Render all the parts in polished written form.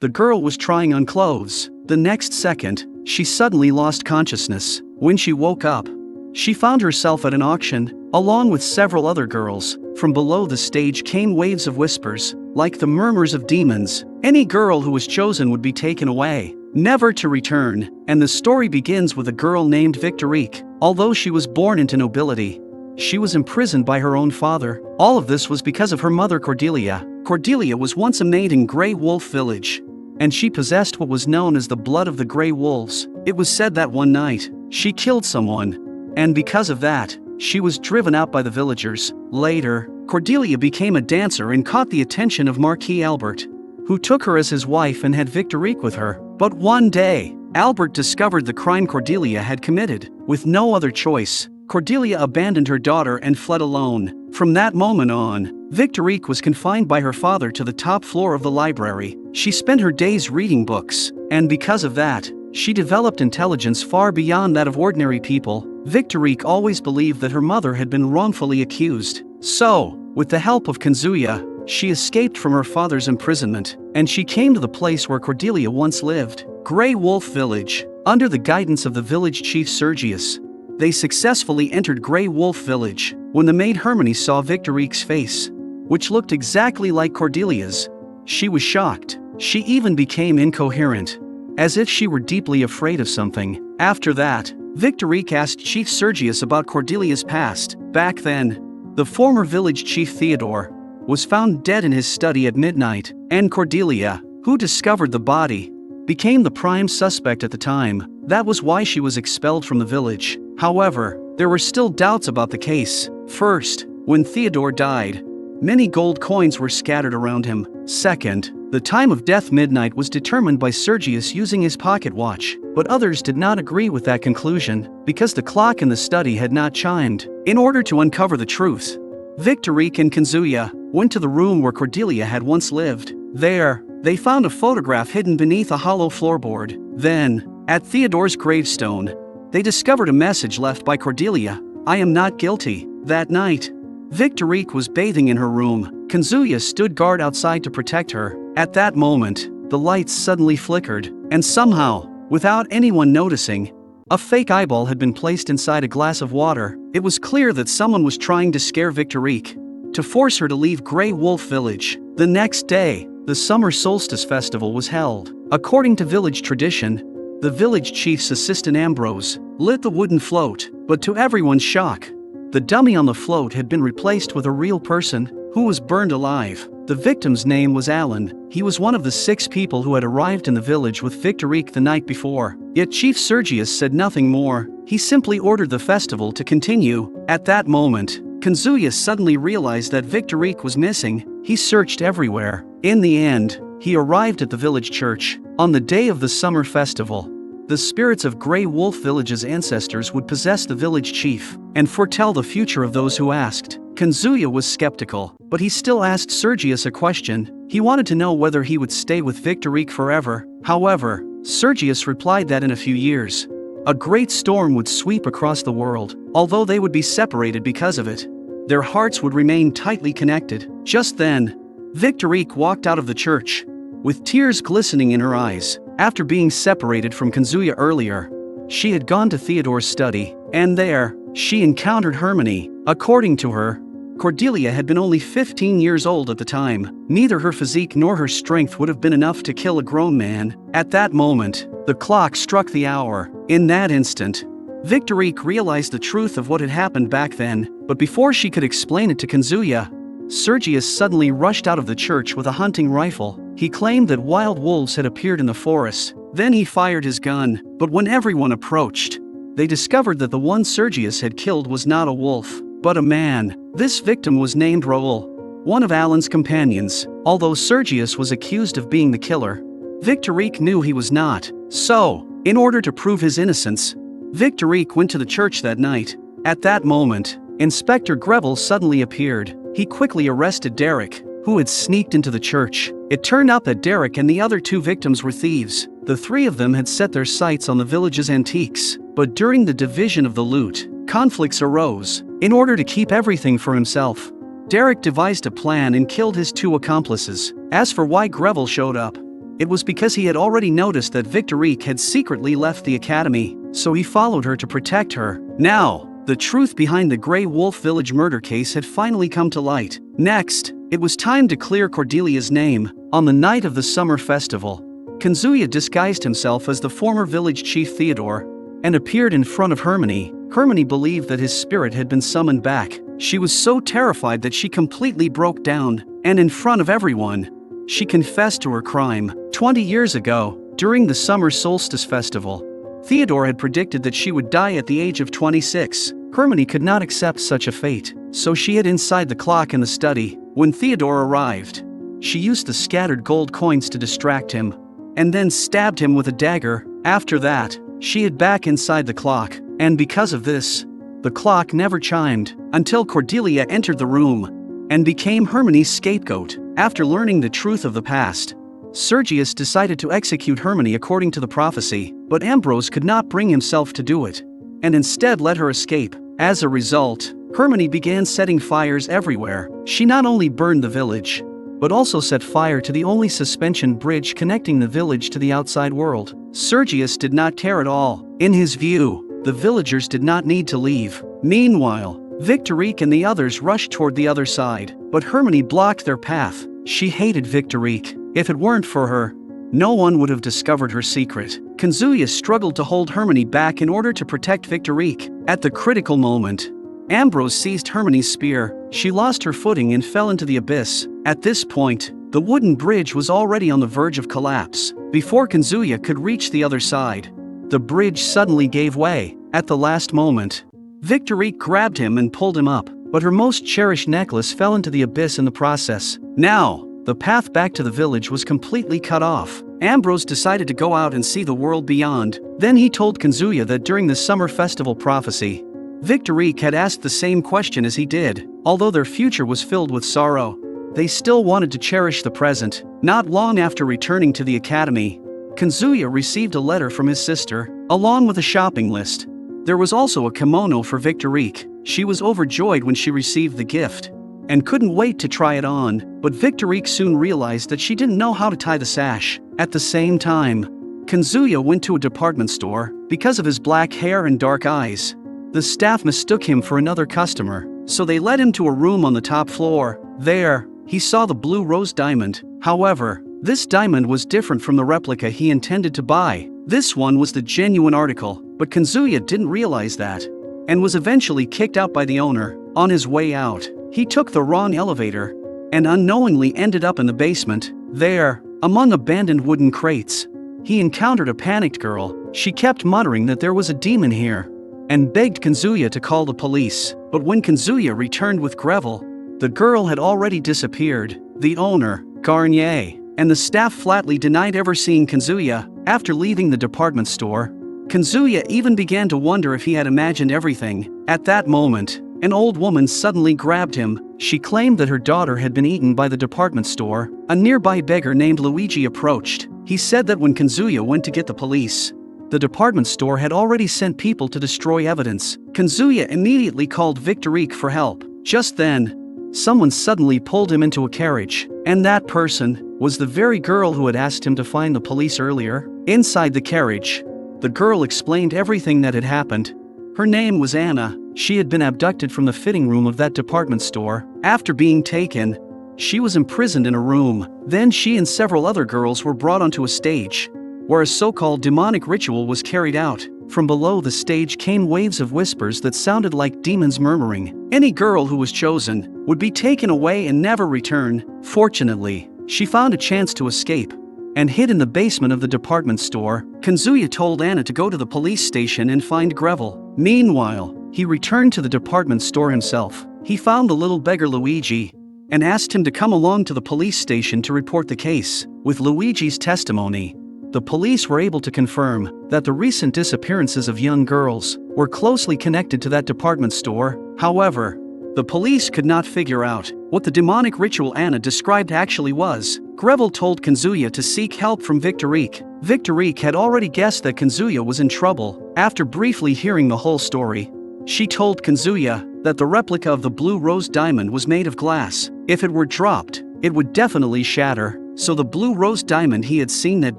The girl was trying on clothes. The next second, she suddenly lost consciousness. When she woke up, she found herself at an auction, along with several other girls. From below the stage came waves of whispers, like the murmurs of demons. Any girl who was chosen would be taken away, never to return, and the story begins with a girl named Victorique. Although she was born into nobility, she was imprisoned by her own father. All of this was because of her mother Cordelia. Cordelia was once a maid in Greywolf village, and she possessed what was known as the blood of the Grey Wolves. It was said that one night, she killed someone, and because of that, she was driven out by the villagers. Later, Cordelia became a dancer and caught the attention of Marquis Albert, who took her as his wife and had Victorique with her. But one day, Albert discovered the crime Cordelia had committed. With no other choice, Cordelia abandoned her daughter and fled alone. From that moment on, Victorique was confined by her father to the top floor of the library. She spent her days reading books, and because of that, she developed intelligence far beyond that of ordinary people. Victorique always believed that her mother had been wrongfully accused. So, with the help of Kazuya, she escaped from her father's imprisonment, and she came to the place where Cordelia once lived, Greywolf Village. Under the guidance of the village chief Sergius, they successfully entered Greywolf Village. When the maid Hermione saw Victorique's face, which looked exactly like Cordelia's, she was shocked. She even became incoherent, as if she were deeply afraid of something. After that, Victorique asked Chief Sergius about Cordelia's past. Back then, the former village chief Theodore was found dead in his study at midnight, and Cordelia, who discovered the body, became the prime suspect at the time. That was why she was expelled from the village. However, there were still doubts about the case. First, when Theodore died, many gold coins were scattered around him. Second, the time of death midnight was determined by Sergius using his pocket watch, but others did not agree with that conclusion, because the clock in the study had not chimed. In order to uncover the truth, Victorique and Kazuya went to the room where Cordelia had once lived. There, they found a photograph hidden beneath a hollow floorboard. Then, at Theodore's gravestone, they discovered a message left by Cordelia: "I am not guilty." That night, Victorique was bathing in her room. Kazuya stood guard outside to protect her. At that moment, the lights suddenly flickered, and somehow, without anyone noticing, a fake eyeball had been placed inside a glass of water. It was clear that someone was trying to scare Victorique, to force her to leave Greywolf Village. The next day, the summer solstice festival was held. According to village tradition, the village chief's assistant Ambrose lit the wooden float, but to everyone's shock, the dummy on the float had been replaced with a real person who was burned alive. The victim's name was Alan. He was one of the 6 people who had arrived in the village with Victorique the night before. Yet Chief Sergius said nothing more. He simply ordered the festival to continue. At that moment, Kazuya suddenly realized that Victorique was missing. He searched everywhere. In the end, he arrived at the village church. On the day of the summer festival, the spirits of Greywolf Village's ancestors would possess the village chief and foretell the future of those who asked. Kazuya was skeptical, but he still asked Sergius a question. He wanted to know whether he would stay with Victorique forever. However, Sergius replied that in a few years, a great storm would sweep across the world. Although they would be separated because of it, their hearts would remain tightly connected. Just then, Victorique walked out of the church, with tears glistening in her eyes. After being separated from Kazuya earlier, she had gone to Theodore's study, and there, she encountered Hermione. According to her, Cordelia had been only 15 years old at the time. Neither her physique nor her strength would have been enough to kill a grown man. At that moment, the clock struck the hour. In that instant, Victorique realized the truth of what had happened back then, but before she could explain it to Kazuya, Sergius suddenly rushed out of the church with a hunting rifle. He claimed that wild wolves had appeared in the forest. Then he fired his gun, but when everyone approached, they discovered that the one Sergius had killed was not a wolf, but a man. This victim was named Raoul, one of Alan's companions. Although Sergius was accused of being the killer, Victorique knew he was not. So, in order to prove his innocence, Victorique went to the church that night. At that moment, Inspector Greville suddenly appeared. He quickly arrested Derek, who had sneaked into the church. It turned out that Derek and the other 2 victims were thieves. The 3 of them had set their sights on the village's antiques, but during the division of the loot, conflicts arose. In order to keep everything for himself, Derek devised a plan and killed his 2 accomplices. As for why Greville showed up, It was because he had already noticed that Victorique had secretly left the academy, so he followed her to protect her. Now, the truth behind the Greywolf village murder case had finally come to light. Next, it was time to clear Cordelia's name. On the night of the summer festival, Kazuya disguised himself as the former village chief Theodore and appeared in front of Hermione. Hermione believed that his spirit had been summoned back. She was so terrified that she completely broke down, and in front of everyone, she confessed to her crime. 20 years ago, during the summer solstice festival, Theodore had predicted that she would die at the age of 26. Hermione could not accept such a fate, so she hid inside the clock in the study. When Theodore arrived, she used the scattered gold coins to distract him, and then stabbed him with a dagger. After that, she hid back inside the clock, and because of this, the clock never chimed until Cordelia entered the room and became Hermione's scapegoat. After learning the truth of the past, Sergius decided to execute Hermione according to the prophecy, but Ambrose could not bring himself to do it, and instead let her escape. As a result, Hermione began setting fires everywhere. She not only burned the village, but also set fire to the only suspension bridge connecting the village to the outside world. Sergius did not care at all. In his view, the villagers did not need to leave. Meanwhile, Victorique and the others rushed toward the other side, but Hermione blocked their path. She hated Victorique. If it weren't for her, no one would have discovered her secret. Kazuya struggled to hold Hermione back in order to protect Victorique. At the critical moment, Ambrose seized Hermione's spear. She lost her footing and fell into the abyss. At this point, the wooden bridge was already on the verge of collapse. Before Kazuya could reach the other side, the bridge suddenly gave way. At the last moment, Victorique grabbed him and pulled him up, but her most cherished necklace fell into the abyss in the process. Now, the path back to the village was completely cut off. Ambrose decided to go out and see the world beyond. Then he told Kazuya that during the summer festival prophecy, Victorique had asked the same question as he did. Although their future was filled with sorrow, they still wanted to cherish the present. Not long after returning to the academy, Kazuya received a letter from his sister, along with a shopping list. There was also a kimono for Victorique. She was overjoyed when she received the gift, and couldn't wait to try it on, but Victorique soon realized that she didn't know how to tie the sash. At the same time, Kazuya went to a department store. Because of his black hair and dark eyes, the staff mistook him for another customer, so they led him to a room on the top floor. There, he saw the blue rose diamond. However, this diamond was different from the replica he intended to buy. This one was the genuine article, but Kazuya didn't realize that, and was eventually kicked out by the owner. On his way out, he took the wrong elevator, and unknowingly ended up in the basement. There, among abandoned wooden crates, he encountered a panicked girl. She kept muttering that there was a demon here, and begged Kazuya to call the police. But when Kazuya returned with Grevel, the girl had already disappeared. The owner, Garnier, and the staff flatly denied ever seeing Kazuya. After leaving the department store, Kazuya even began to wonder if he had imagined everything. At that moment, an old woman suddenly grabbed him. She claimed that her daughter had been eaten by the department store. A nearby beggar named Luigi approached. He said that when Kazuya went to get the police, the department store had already sent people to destroy evidence. Kazuya immediately called Victorique for help. Just then, someone suddenly pulled him into a carriage, and that person was the very girl who had asked him to find the police earlier. Inside the carriage, the girl explained everything that had happened. Her name was Anna. She had been abducted from the fitting room of that department store. After being taken, she was imprisoned in a room. Then she and several other girls were brought onto a stage, where a so-called demonic ritual was carried out. From below the stage came waves of whispers that sounded like demons murmuring. Any girl who was chosen would be taken away and never return. Fortunately, she found a chance to escape and hid in the basement of the department store. Kazuya told Anna to go to the police station and find Grevel. Meanwhile, he returned to the department store himself. He found the little beggar Luigi and asked him to come along to the police station to report the case. With Luigi's testimony, the police were able to confirm that the recent disappearances of young girls were closely connected to that department store. However, the police could not figure out what the demonic ritual Anna described actually was. Grevel told Kazuya to seek help from Victorique. Victorique had already guessed that Kazuya was in trouble. After briefly hearing the whole story, she told Kazuya that the replica of the blue rose diamond was made of glass. If it were dropped, it would definitely shatter. So the blue rose diamond he had seen that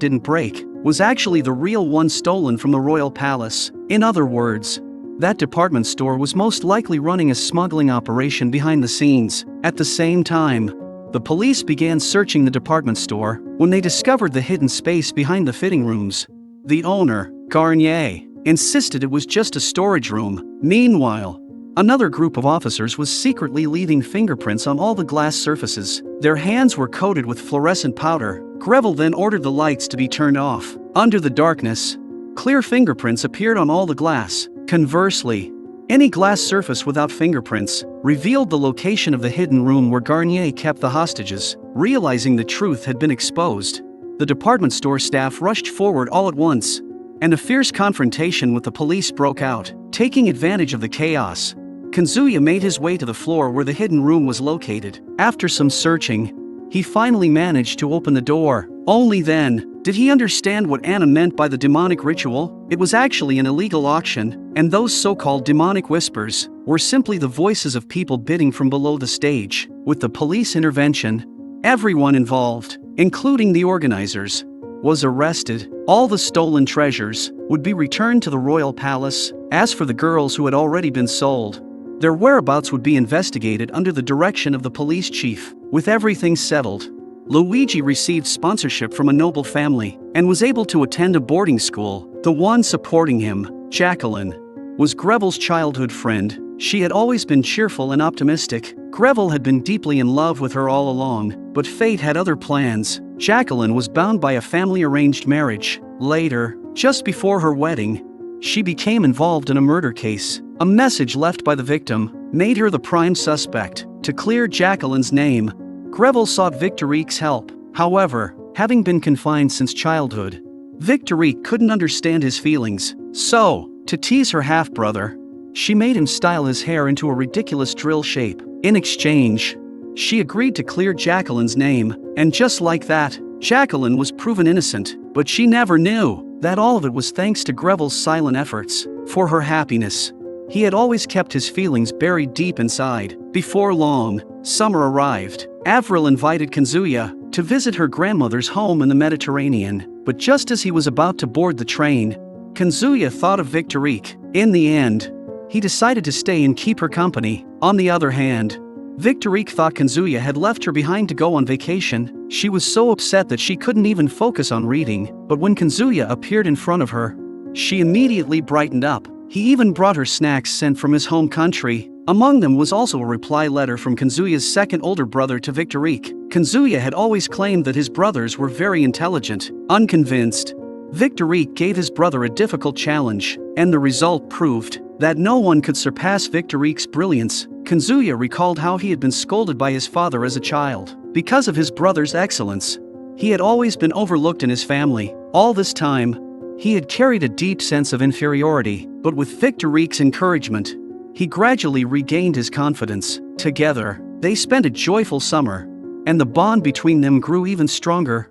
didn't break was actually the real one stolen from the royal palace. In other words, that department store was most likely running a smuggling operation behind the scenes. At the same time, the police began searching the department store when they discovered the hidden space behind the fitting rooms. The owner, Garnier, insisted it was just a storage room. Meanwhile, another group of officers was secretly leaving fingerprints on all the glass surfaces. Their hands were coated with fluorescent powder. Greville then ordered the lights to be turned off. Under the darkness, clear fingerprints appeared on all the glass. Conversely, any glass surface without fingerprints revealed the location of the hidden room where Garnier kept the hostages. Realizing the truth had been exposed, the department store staff rushed forward all at once, and a fierce confrontation with the police broke out. Taking advantage of the chaos, Kazuya made his way to the floor where the hidden room was located. After some searching, he finally managed to open the door. Only then did he understand what Anna meant by the demonic ritual. It was actually an illegal auction, and those so-called demonic whispers were simply the voices of people bidding from below the stage. With the police intervention, everyone involved, including the organizers, was arrested. All the stolen treasures would be returned to the royal palace. As for the girls who had already been sold, their whereabouts would be investigated under the direction of the police chief. With everything settled, Luigi received sponsorship from a noble family and was able to attend a boarding school. The one supporting him, Jacqueline, was Greville's childhood friend. She had always been cheerful and optimistic. Greville had been deeply in love with her all along, but fate had other plans. Jacqueline was bound by a family-arranged marriage. Later, just before her wedding, she became involved in a murder case. A message left by the victim made her the prime suspect. To clear Jacqueline's name, Greville sought Victorique's help. However, having been confined since childhood, Victorique couldn't understand his feelings. So, to tease her half-brother, she made him style his hair into a ridiculous drill shape. In exchange, she agreed to clear Jacqueline's name, and just like that, Jacqueline was proven innocent. But she never knew that all of it was thanks to Greville's silent efforts. For her happiness, he had always kept his feelings buried deep inside. Before long, summer arrived. Avril invited Kazuya to visit her grandmother's home in the Mediterranean, but just as he was about to board the train, Kazuya thought of Victorique. In the end, he decided to stay and keep her company. On the other hand, Victorique thought Kazuya had left her behind to go on vacation. She was so upset that she couldn't even focus on reading, but when Kazuya appeared in front of her, she immediately brightened up. He even brought her snacks sent from his home country. Among them was also a reply letter from Kazuya's second older brother to Victorique. Kazuya had always claimed that his brothers were very intelligent. Unconvinced, Victorique gave his brother a difficult challenge, and the result proved that no one could surpass Victorique's brilliance. Kazuya recalled how he had been scolded by his father as a child. Because of his brother's excellence, he had always been overlooked in his family. All this time, he had carried a deep sense of inferiority, but with Victorique's encouragement, he gradually regained his confidence. Together, they spent a joyful summer, and the bond between them grew even stronger.